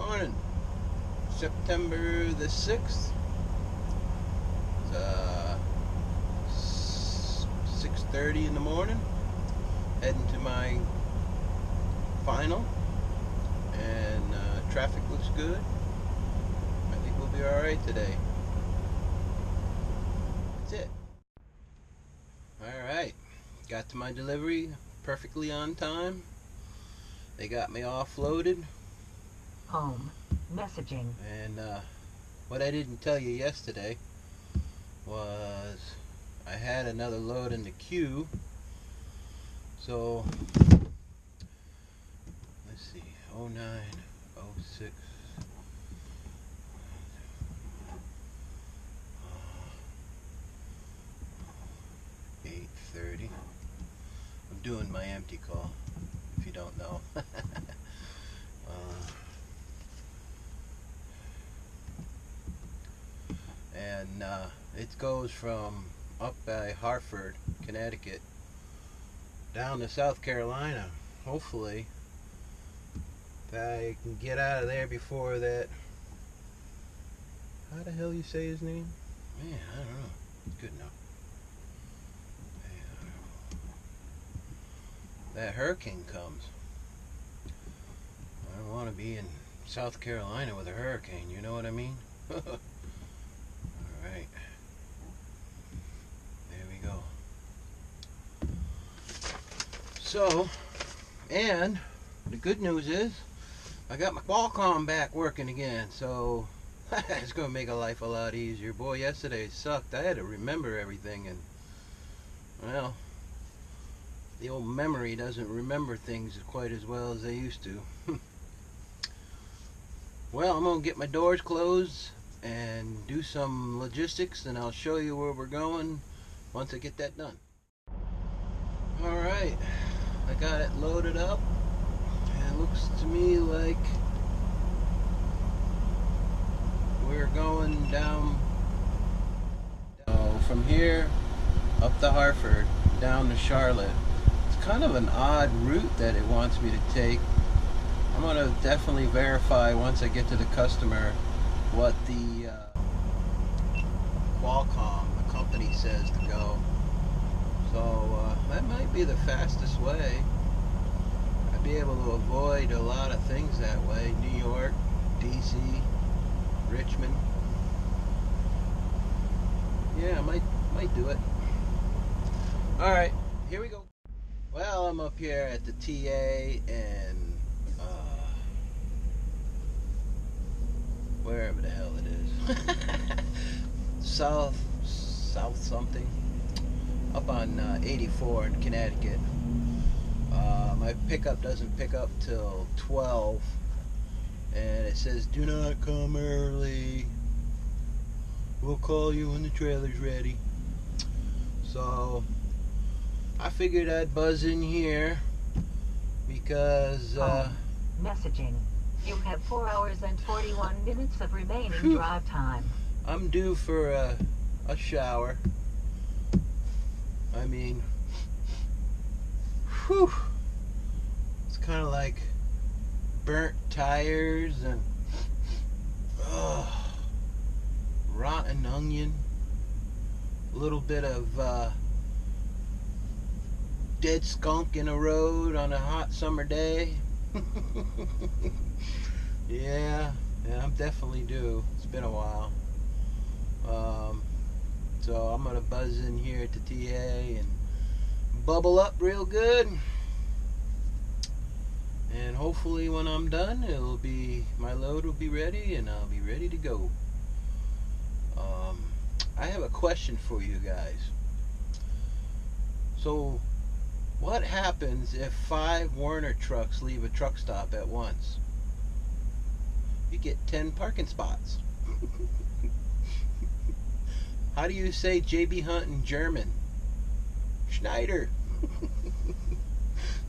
Morning, September the 6th. It's 6:30 in the morning. Heading to my final, and traffic looks good. I think we'll be alright today. That's it. Alright, got to my delivery perfectly on time. They got me offloaded. Home. Messaging. And what I didn't tell you yesterday was I had another load in the queue. So let's see, 09, 06, 8:30. I'm doing my empty call, if you don't know. And it goes from up by Hartford, Connecticut, down to South Carolina. Hopefully, if I can get out of there before that. How the hell you say his name? Man, I don't know. It's good enough. That hurricane comes. I don't want to be in South Carolina with a hurricane. You know what I mean? Alright. There we go. So, and the good news is I got my Qualcomm back working again, so it's going to make a life a lot easier. Boy, yesterday sucked. I had to remember everything, and well, the old memory doesn't remember things quite as well as they used to. Well, I'm going to get my doors closed and do some logistics, and I'll show you where we're going once I get that done. Alright, I got it loaded up, and it looks to me like we're going down from here up to Hartford, down to Charlotte. It's kind of an odd route that it wants me to take. I'm going to definitely verify once I get to the customer what the Qualcomm, the company, says to go. So that might be the fastest way. I'd be able to avoid a lot of things that way. New York, DC, Richmond. Yeah, I might do it. Alright, here we go. Well, I'm up here at the TA and wherever the hell it is. South something. Up on 84 in Connecticut. My pickup doesn't pick up till 12. And it says, do not come early. We'll call you when the trailer's ready. So I figured I'd buzz in here because Messaging. You have 4 hours and 41 minutes of remaining drive time. I'm due for a shower. I mean, whew, it's kind of like burnt tires and rotten onion, a little bit of dead skunk in a road on a hot summer day. Yeah, I'm definitely due. It's been a while. So I'm gonna buzz in here at the TA and bubble up real good. And hopefully when I'm done, my load will be ready and I'll be ready to go. I have a question for you guys. So what happens if 5 Werner trucks leave a truck stop at once? You get 10 parking spots. How do you say JB Hunt in German? Schneider.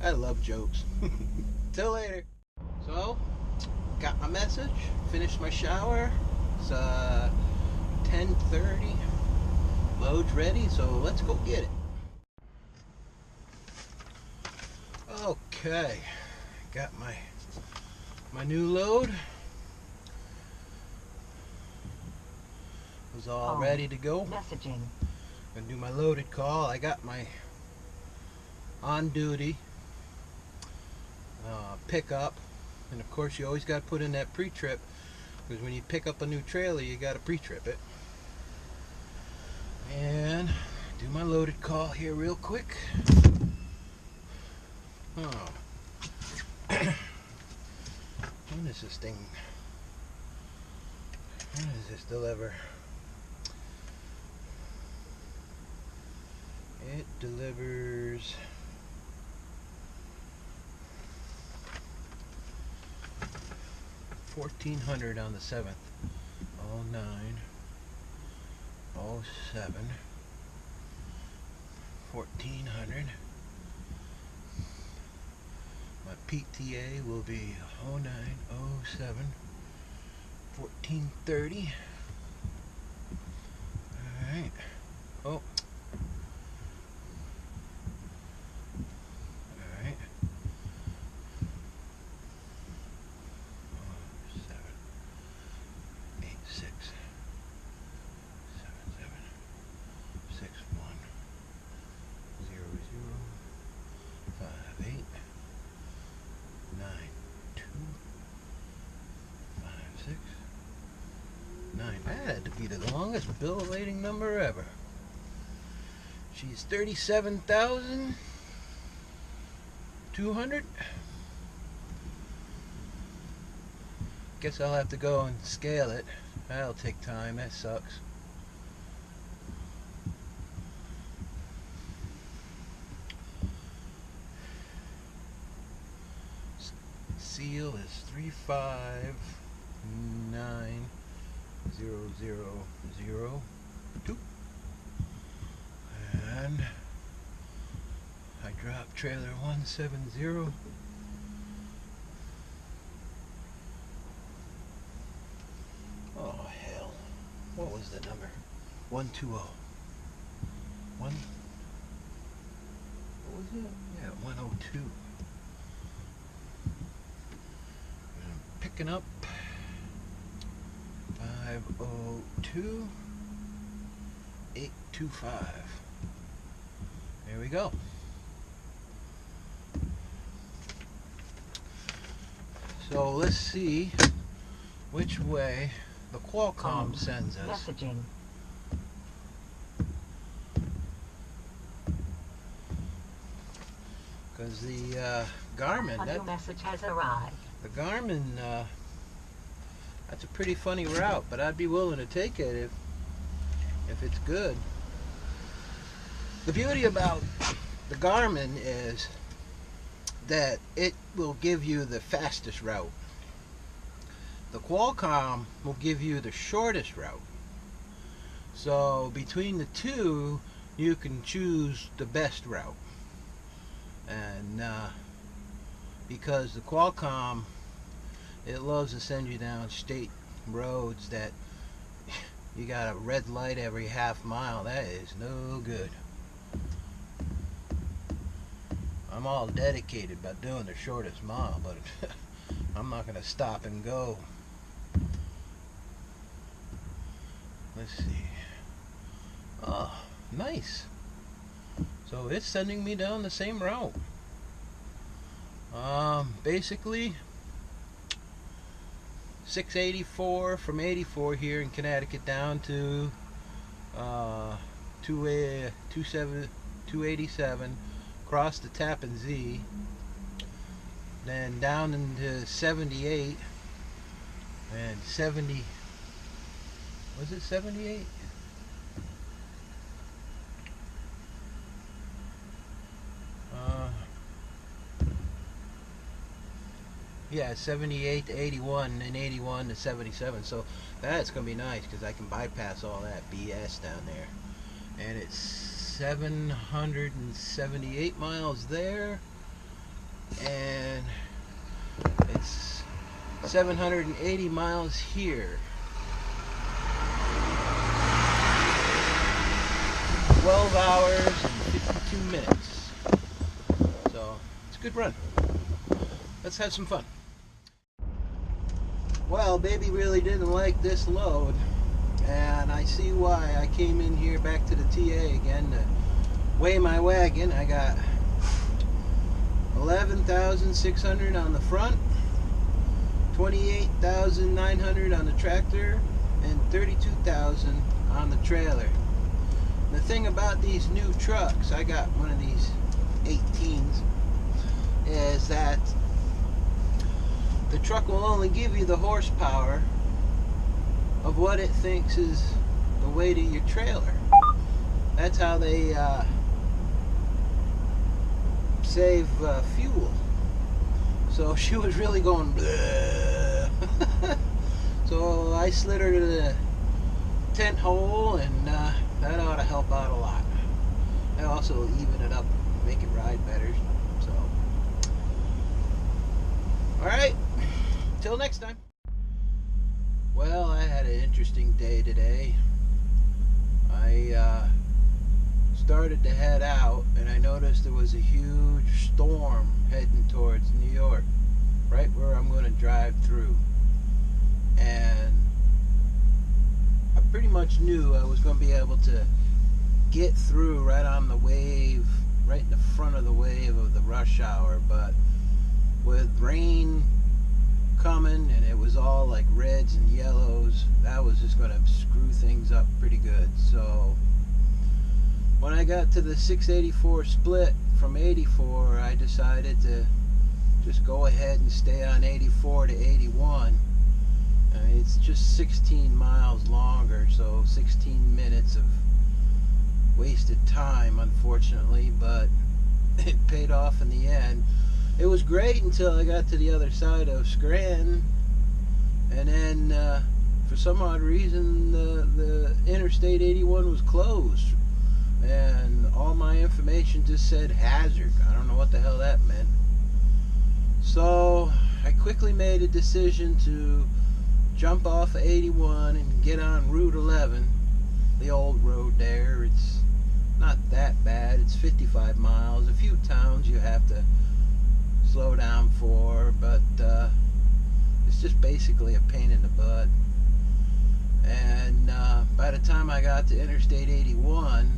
I love jokes. Till later. So, got my message, finished my shower. It's 10:30. Load's ready, so let's go get it. Okay, got my new load. is all Home. ready to go. Messaging. Gonna do my loaded call. I got my on duty pickup, and of course you always got to put in that pre-trip, because when you pick up a new trailer you got to pre-trip it. And do my loaded call here real quick. Oh. When is this thing? When does this deliver? It delivers 1400 on the 7th. 09 07 1400. My PTA will be 09 07 1430. Alright. Oh. Alright. 7 8 6 7 7 6 1 0 0 5 8 9 2 5 6 9. That had to be the longest bill of lading number ever. She's 37,200. Guess I'll have to go and scale it. That'll take time. That sucks. Seal is 35900002. And I dropped trailer 170. Oh hell. What was the number? 120. What was it? Yeah, 102. I'm picking up 502 825. There we go. So let's see which way the Qualcomm sends us. Messaging. Because the Garmin, A new message has arrived. the Garmin, that's a pretty funny route, but I'd be willing to take it if it's good. The beauty about the Garmin is that it will give you the fastest route. The Qualcomm will give you the shortest route. So between the two, you can choose the best route. And because the Qualcomm, it loves to send you down state roads that you got a red light every half mile. That is no good. I'm all dedicated by doing the shortest mile, but I'm not going to stop and go. Let's see. Oh, nice. So it's sending me down the same route. Basically 684 from 84 here in Connecticut down to 287, across the Tappan Zee, then down into 78 and 70. Was it 78? Yeah, 78 to 81 and 81 to 77. So that's going to be nice because I can bypass all that BS down there. And it's 778 miles there. And it's 780 miles here. 12 hours and 52 minutes. So it's a good run. Let's have some fun. Well, baby really didn't like this load, and I see why. I came in here back to the TA again to weigh my wagon. I got 11,600 on the front, 28,900 on the tractor, and 32,000 on the trailer. The thing about these new trucks, I got one of these 18s, is that the truck will only give you the horsepower of what it thinks is the weight of your trailer. That's how they save fuel. So she was really going bleh. So I slid her to the tent hole, and that ought to help out a lot. I also even it up, make it ride better. So, alright, till next time. Well, I had an interesting day today. I started to head out, and I noticed there was a huge storm heading towards New York, right where I'm going to drive through. And I pretty much knew I was going to be able to get through right on the wave, right in the front of the wave of the rush hour, but with rain coming and it was all like reds and yellows, that was just going to screw things up pretty good. So when I got to the 684 split from 84, I decided to just go ahead and stay on 84 to 81. I mean, it's just 16 miles longer, so 16 minutes of wasted time, unfortunately, but it paid off in the end. It was great until I got to the other side of Scranton, and then for some odd reason the Interstate 81 was closed, and all my information just said hazard. I don't know what the hell that meant. So I quickly made a decision to jump off of 81 and get on Route 11, the old road there. It's not that bad. It's 55 miles. A few towns you have to slow down for, but it's just basically a pain in the butt. And by the time I got to Interstate 81,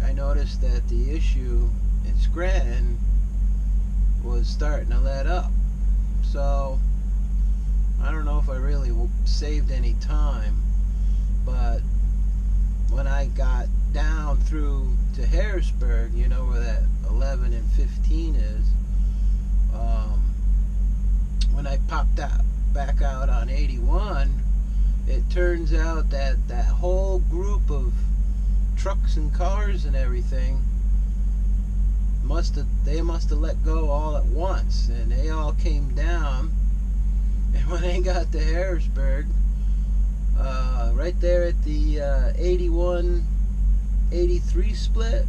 I noticed that the issue in Scranton was starting to let up. So I don't know if I really saved any time, but when I got down through to Harrisburg, you know where that 11 and 15 is, when I popped out back out on 81, it turns out that that whole group of trucks and cars and everything must have let go all at once, and they all came down. And when they got to Harrisburg, right there at the 81-83 split,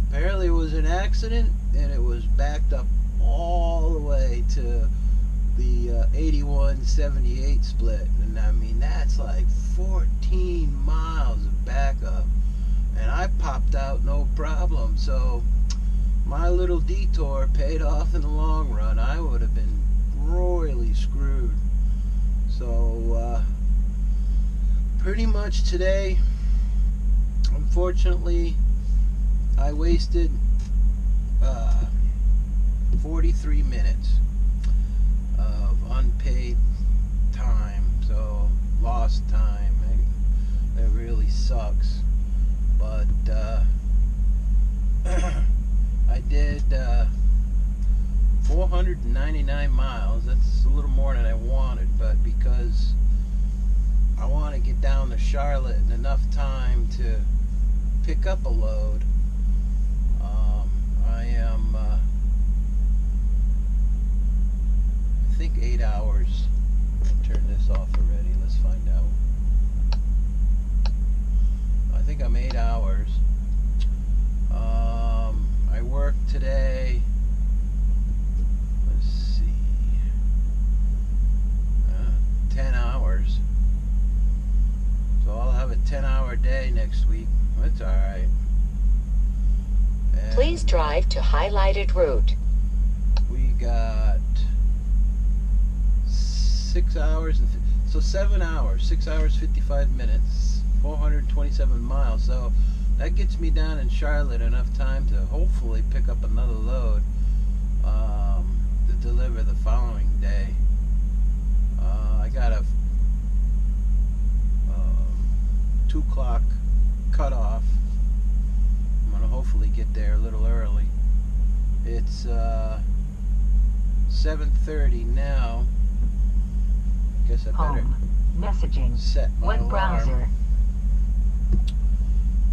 apparently it was an accident, and it was backed up all the way to the 81-78 split. And I mean, that's like 14 miles of backup, and I popped out no problem. So my little detour paid off in the long run. I would have been royally screwed. So pretty much today, unfortunately, I wasted 43 minutes of unpaid time, so lost time. It really sucks, but I did 499 miles. That's a little more than I wanted, but because I want to get down to Charlotte in enough time to pick up a load, I am I think 8 hours. I'll turn this off already. Let's find out. I think I'm 8 hours. I worked today. Let's see, 10 hours. So I'll have a 10-hour day next week. That's all right. And please drive to highlighted route. we got 6 hours and So 7 hours, 6 hours 55 minutes, 427 miles. So that gets me down in Charlotte enough time to hopefully pick up another load to deliver the following day. I got a 2 o'clock cutoff. I'm gonna hopefully get there a little early. It's 7:30 now. Guess I better Home. Messaging. set my Web alarm. browser.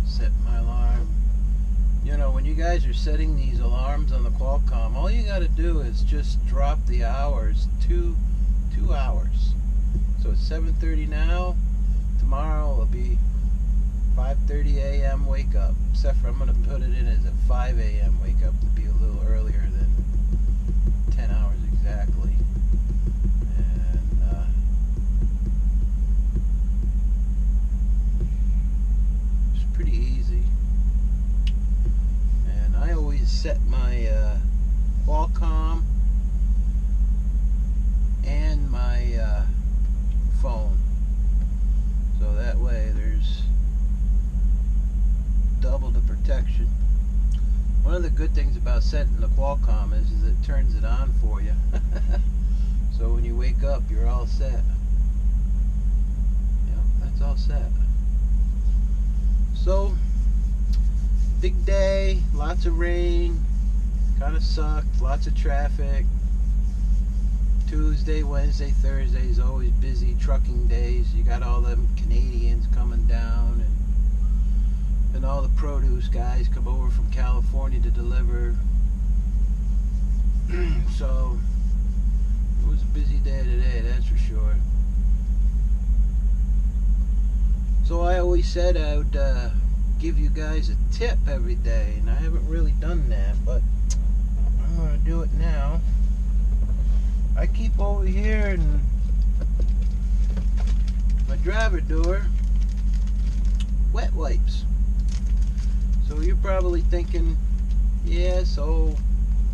Set my alarm. You know, when you guys are setting these alarms on the Qualcomm, all you got to do is just drop the hours to 2 hours. So it's 7:30 now. Tomorrow it'll be 5:30 a.m. wake up. Except for I'm going to put it in as a 5 a.m. wake up to be a little earlier than 10 hours exactly. And it's pretty easy. And I always set my Qualcomm and my phone. So that way there's double the protection. One of the good things about setting the Qualcomm is it turns it on for you. So when you wake up, you're all set. Yep, that's all set. So, big day, lots of rain, kind of sucked, lots of traffic. Tuesday, Wednesday, Thursday is always busy trucking days. You got all them Canadians coming down, and all the produce guys come over from California to deliver. So it was a busy day today, that's for sure. So I always said I would give you guys a tip every day, and I haven't really done that, but I'm gonna do it now. I keep over here in my driver door wet wipes. So you're probably thinking, yeah, so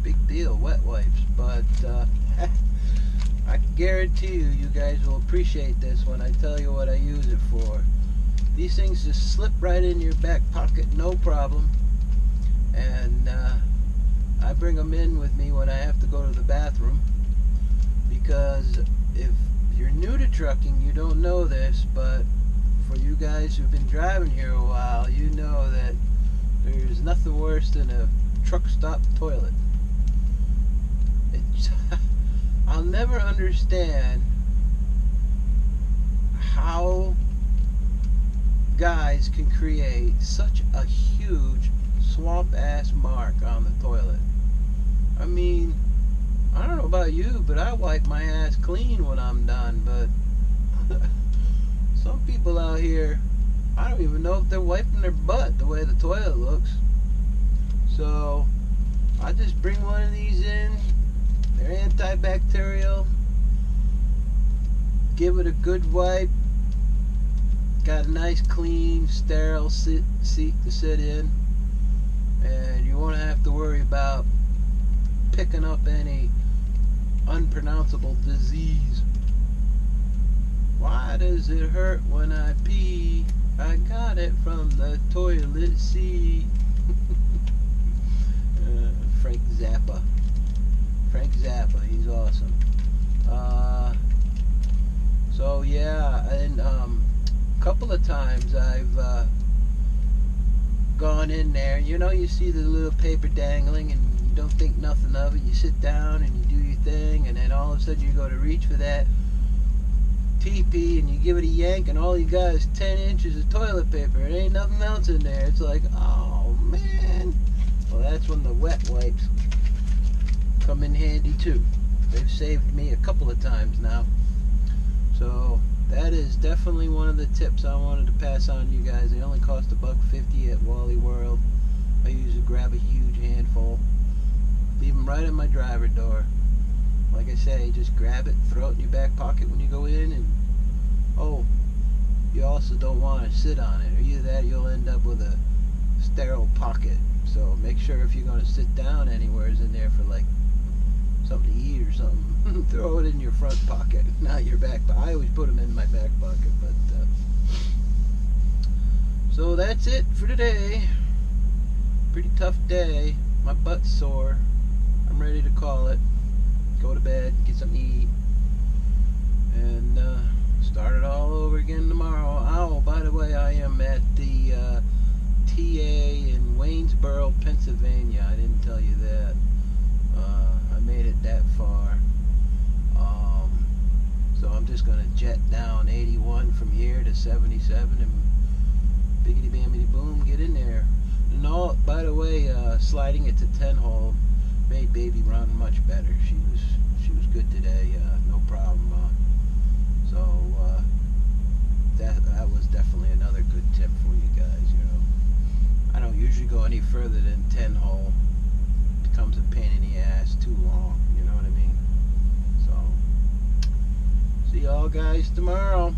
big deal, wet wipes. But I can guarantee you guys will appreciate this when I tell you what I use it for. These things just slip right in your back pocket, no problem. And I bring them in with me when I have to go to the bathroom. Because if you're new to trucking, you don't know this, but for you guys who've been driving here a while, you know that there's nothing worse than a truck stop toilet. I'll never understand how guys can create such a huge swamp ass mark on the toilet. I mean, I don't know about you, but I wipe my ass clean when I'm done, but some people out here, I don't even know if they're wiping their butt the way the toilet looks. So I just bring one of these in. They're antibacterial. Give it a good wipe. Got a nice, clean, sterile seat to sit in. And you won't have to worry about picking up any unpronounceable disease. Why does it hurt when I pee? I got it from the toilet seat. Frank Zappa. Frank Zappa, he's awesome. So yeah, and a couple of times I've gone in there. You know, you see the little paper dangling and you don't think nothing of it. You sit down and you do your thing, and then all of a sudden you go to reach for that TP and you give it a yank, and all you got is 10 inches of toilet paper. There ain't nothing else in there. It's like, oh man. Well, that's when the wet wipes come in handy too. They've saved me a couple of times now. So that is definitely one of the tips I wanted to pass on to you guys. They only cost $1.50 at Wally World. I usually grab a huge handful, leave them right in my driver door. Like I say, just grab it, throw it in your back pocket when you go in, and oh, you also don't want to sit on it, or either that or you'll end up with a sterile pocket. So make sure if you're going to sit down anywhere in there for like something to eat or something, throw it in your front pocket, not your back pocket. I always put them in my back pocket, but so that's it for today. Pretty tough day. My butt's sore. I'm ready to call it. Go to bed, get something to eat, and start it all over again tomorrow. Oh, by the way, I am at the TA in Waynesboro, Pennsylvania. I didn't tell you that. I made it that far. So I'm just going to jet down 81 from here to 77 and biggity bamity boom, get in there. And all, by the way, sliding it to 10 hole made baby run much better. She was good today, no problem. That was definitely another good tip for you guys. You know, I don't usually go any further than 10 hole. It becomes a pain in the ass, too long. You know what I mean? So, see y'all guys tomorrow.